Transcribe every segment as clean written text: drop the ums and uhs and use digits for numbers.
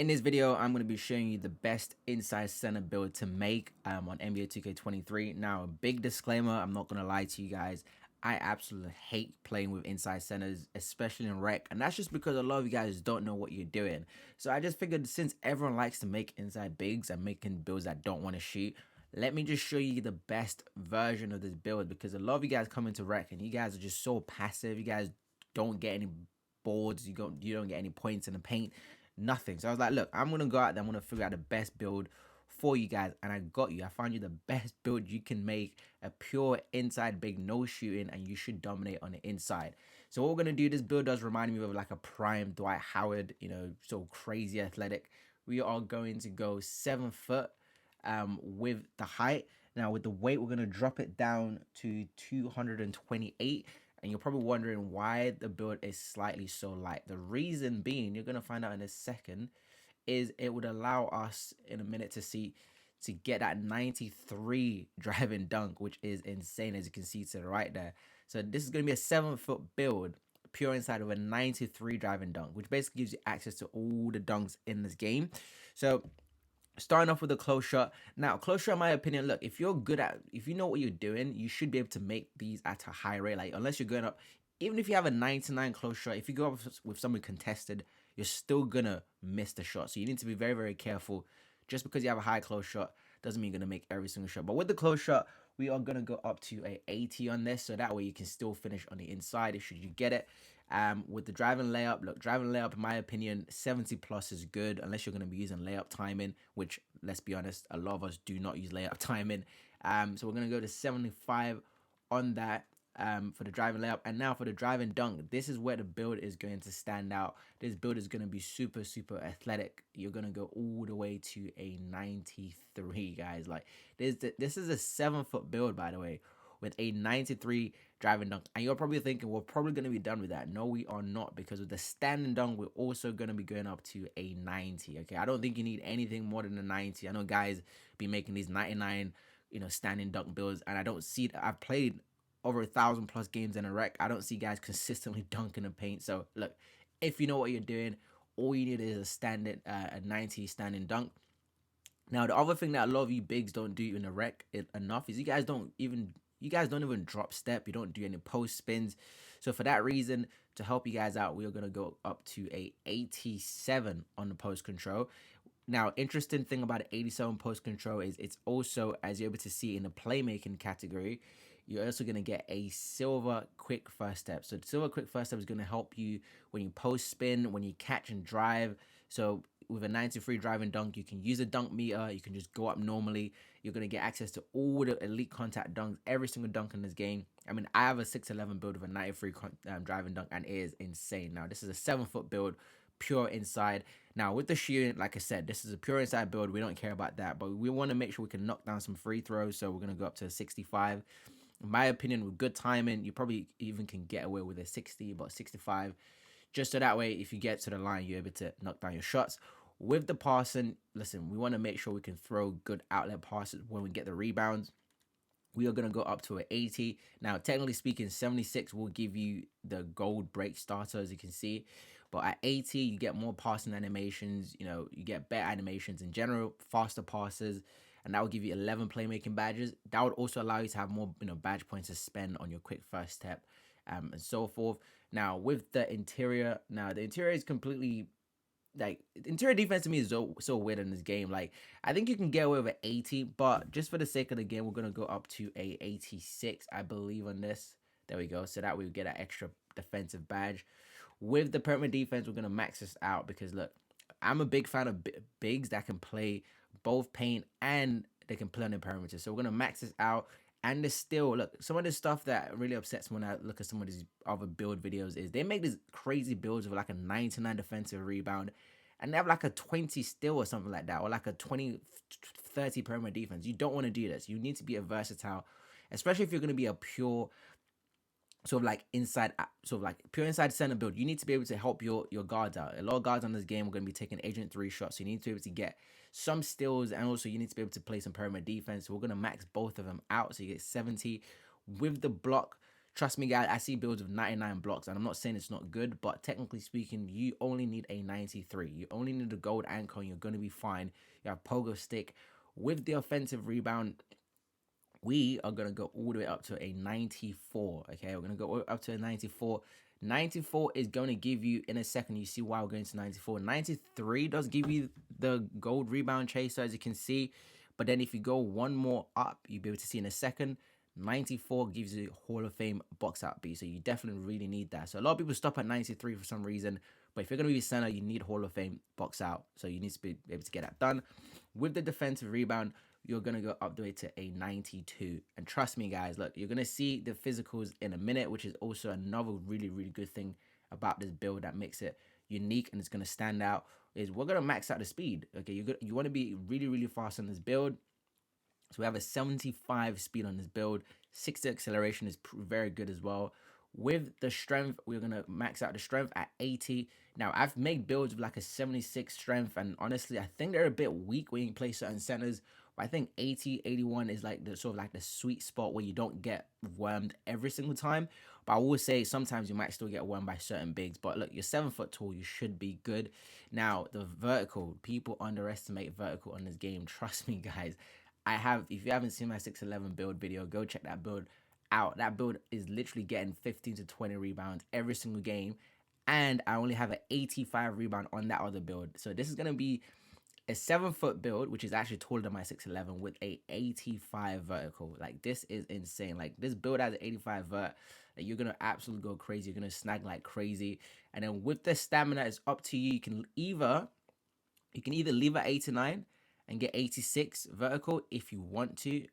In this video, I'm going to be showing you the best inside center build to make on NBA 2K23. Now, a big disclaimer, I'm not going to lie to you guys. I absolutely hate playing with inside centers, especially in rec. And that's just because a lot of you guys don't know what you're doing. So I just figured since everyone likes to make inside bigs and making builds that don't want to shoot, let me just show you the best version of this build, because a lot of you guys come into rec and you guys are just so passive. You guys don't get any boards. You don't get any points in the paint. Nothing. So I was like, look, I'm gonna go out there, I'm gonna figure out the best build for you guys, and I got you. I found you the best build you can make, a pure inside big, no shooting, and you should dominate on the inside. So what we're gonna do, this build does remind me of like a prime Dwight Howard, so crazy athletic. We are going to go 7 foot with the height. Now with the weight, we're gonna drop it down to 228. And you're probably wondering why the build is slightly so light. The reason being, you're going to find out in a second, is it would allow us in a minute to get that 93 driving dunk, which is insane, as you can see to the right there. So this is going to be a 7 foot build, pure inside of a 93 driving dunk, which basically gives you access to all the dunks in this game. So starting off with a close shot. Now, close shot, in my opinion, look, if you know what you're doing, you should be able to make these at a high rate. Like, unless you're going up, even if you have a 99 close shot, if you go up with someone contested, you're still gonna miss the shot. So you need to be very, very careful. Just because you have a high close shot doesn't mean you're gonna make every single shot. But with the close shot, we are gonna go up to a 80 on this, so that way you can still finish on the inside should you get it. With the driving layup, look, driving layup, in my opinion, 70 plus is good, unless you're going to be using layup timing, which, let's be honest, a lot of us do not use layup timing. So we're going to go to 75 on that for the driving layup. And now for the driving dunk, this is where the build is going to stand out. This build is going to be super, super athletic. You're going to go all the way to a 93, guys. Like, this is a 7 foot build, by the way, with a 93 driving dunk. And you're probably thinking, we're probably going to be done with that. No, we are not, because with the standing dunk, we're also going to be going up to a 90. Okay, I don't think you need anything more than a 90. I know guys be making these 99, standing dunk builds, and I don't see that. I've played over 1,000 plus games in a rec. I don't see guys consistently dunking the paint. So look, if you know what you're doing, all you need is a 90 standing dunk. Now, the other thing that a lot of you bigs don't do in the rec enough is you guys don't even drop step. You don't do any post spins. So for that reason, to help you guys out, we are going to go up to a 87 on the post control. Now, interesting thing about 87 post control is it's also, as you're able to see in the playmaking category, you're also going to get a silver quick first step. So the silver quick first step is going to help you when you post spin, when you catch and drive. So with a 93 driving dunk, you can use a dunk meter. You can just go up normally. You're going to get access to all the elite contact dunks, every single dunk in this game. I mean, I have a 6'11 build with a 93 driving dunk, and it is insane. Now, this is a 7 foot build, pure inside. Now, with the shooting, like I said, this is a pure inside build. We don't care about that, but we want to make sure we can knock down some free throws. So we're going to go up to a 65. In my opinion, with good timing, you probably even can get away with a 60, but 65. Just so that way, if you get to the line, you're able to knock down your shots. With the passing, listen, we want to make sure we can throw good outlet passes when we get the rebounds. We are going to go up to an 80. Now, technically speaking, 76 will give you the gold break starter, as you can see. But at 80, you get more passing animations. You get better animations in general, faster passes. And that will give you 11 playmaking badges. That would also allow you to have more, badge points to spend on your quick first step, and so forth. Now, with the interior, is completely, like, interior defense to me is so weird in this game. Like, I think you can get away with an 80, but just for the sake of the game, we're gonna go up to a 86, I believe, on this. There we go. So that we get an extra defensive badge. With the perimeter defense, we're gonna max this out, because look, I'm a big fan of bigs that can play both paint and they can play on the perimeter. So we're gonna max this out. And there's still, look, some of the stuff that really upsets me when I look at some of these other build videos is they make these crazy builds with like a 99 defensive rebound, and they have like a 20 steal or something like that, or like a 20, 30 perimeter defense. You don't want to do this. You need to be a versatile, especially if you're going to be a pure pure inside center build. You need to be able to help your guards out. A lot of guards on this game are going to be taking agent 3 shots, so you need to be able to get some steals, and also you need to be able to play some perimeter defense. So we're going to max both of them out, so you get 70. With the block, Trust me, guys, I see builds with 99 blocks, and I'm not saying it's not good, but technically speaking, you only need a 93. You only need a gold anchor, and you're going to be fine. You have pogo stick. With the offensive rebound, we are going to go all the way up to a 94. Okay, we're going to go up to a 94. 94 is going to give you, in a second, you see why we're going to 94. 93 does give you the gold rebound chaser, as you can see. But then if you go one more up, you'll be able to see in a second, 94 gives you Hall of Fame box out beat. So you definitely really need that. So a lot of people stop at 93 for some reason. But if you're going to be a center, you need Hall of Fame box out. So you need to be able to get that done. With the defensive rebound, you're going to go up the way to a 92. And trust me, guys, look, you're going to see the physicals in a minute, which is also another really, really good thing about this build that makes it unique and it's going to stand out, is we're going to max out the speed. Okay, you want to be really, really fast on this build. So we have a 75 speed on this build. 60 acceleration is very good as well. With the strength, we're going to max out the strength at 80. Now, I've made builds with like a 76 strength, and honestly, I think they're a bit weak when you play certain centers. But I think 80, 81 is like the sort of like the sweet spot where you don't get wormed every single time. But I will say sometimes you might still get wormed by certain bigs. But look, you're 7 foot tall, you should be good. Now, the vertical, people underestimate vertical on this game. Trust me, guys. If you haven't seen my 6'11 build video, go check that build out. That build is literally getting 15 to 20 rebounds every single game. And I only have an 85 rebound on that other build. So this is going to be a 7 foot build, which is actually taller than my 6'11 with a 85 vertical. Like, this is insane. Like, this build has an 85 vert. Like, you're going to absolutely go crazy. You're going to snag like crazy. And then with the stamina, it's up to you. You can either leave at 89 and get 86 vertical if you want to,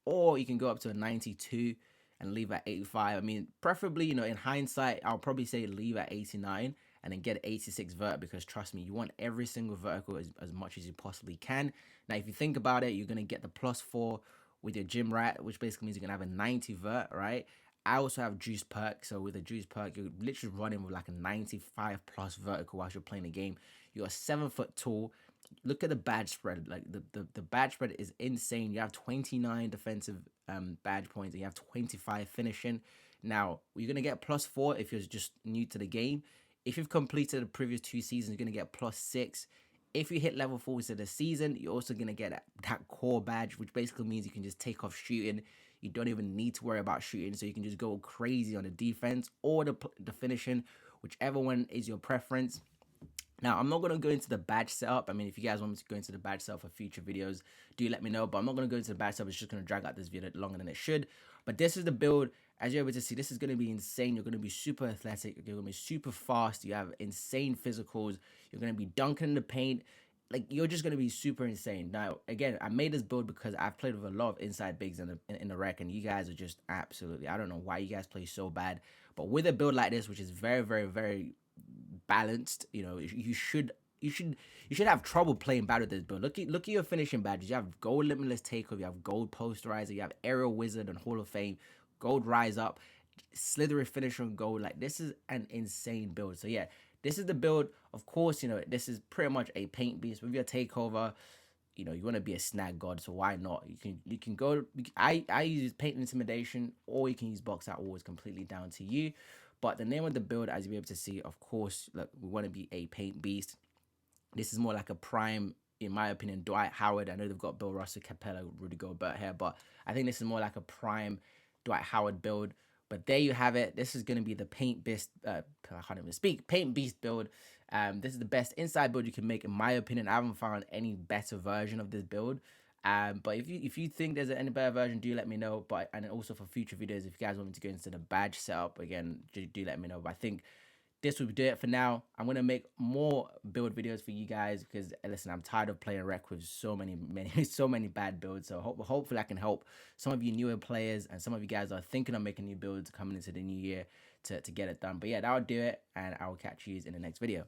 or you can go up to a 92 and leave at 85. I mean, preferably, in hindsight, I'll probably say leave at 89 and then get 86 vert, because trust me, you want every single vertical as much as you possibly can. Now, if you think about it, you're going to get the +4 with your gym rat, which basically means you're going to have a 90 vert, right? I also have juice perk, so with a juice perk, you're literally running with like a 95 plus vertical whilst you're playing the game. You're 7 foot tall. Look at the badge spread. Like, the badge spread is insane. You have 29 defensive badge points and you have 25 finishing. Now, you're going to get +4 if you're just new to the game. If you've completed the previous 2 seasons, you're going to get +6. If you hit level 4 of the season, you're also going to get that core badge, which basically means you can just take off shooting. You don't even need to worry about shooting, so you can just go crazy on the defense or the finishing, whichever one is your preference. Now, I'm not going to go into the badge setup. I mean, if you guys want me to go into the badge setup for future videos, do let me know. But I'm not going to go into the badge setup. It's just going to drag out this video longer than it should. But this is the build. As you're able to see, this is going to be insane. You're going to be super athletic. You're going to be super fast. You have insane physicals. You're going to be dunking in the paint. Like, you're just going to be super insane. Now, again, I made this build because I've played with a lot of inside bigs in the rec, and you guys are just absolutely, I don't know why you guys play so bad. But with a build like this, which is very, very, very balanced, you should have trouble playing bad with this build. Look at your finishing badges. You have gold limitless takeover, you have gold posterizer, you have aerial wizard and Hall of Fame, gold rise up, slithery finisher and gold. Like, this is an insane build. So yeah, this is the build. Of course, this is pretty much a paint beast. With your takeover, you want to be a snag god, so why not? You can go. I use paint intimidation, or you can use box out wall. It's completely down to you. But the name of the build, as you'll be able to see, of course, look, we want to be a paint beast. This is more like a prime, in my opinion, Dwight Howard. I know they've got Bill Russell, Capella, Rudy Gobert here, but I think this is more like a prime Dwight Howard build. But there you have it. This is going to be the paint beast. I can't even speak. Paint beast build. This is the best inside build you can make, in my opinion. I haven't found any better version of this build. But if you think there's any better version, do let me know. And also for future videos, if you guys want me to go into the badge setup again, do let me know. But I think this will do it for now. I'm gonna make more build videos for you guys because, listen, I'm tired of playing rec with so many bad builds. So hopefully I can help some of you newer players and some of you guys are thinking of making new builds coming into the new year to get it done. But yeah, that'll do it, and I will catch you in the next video.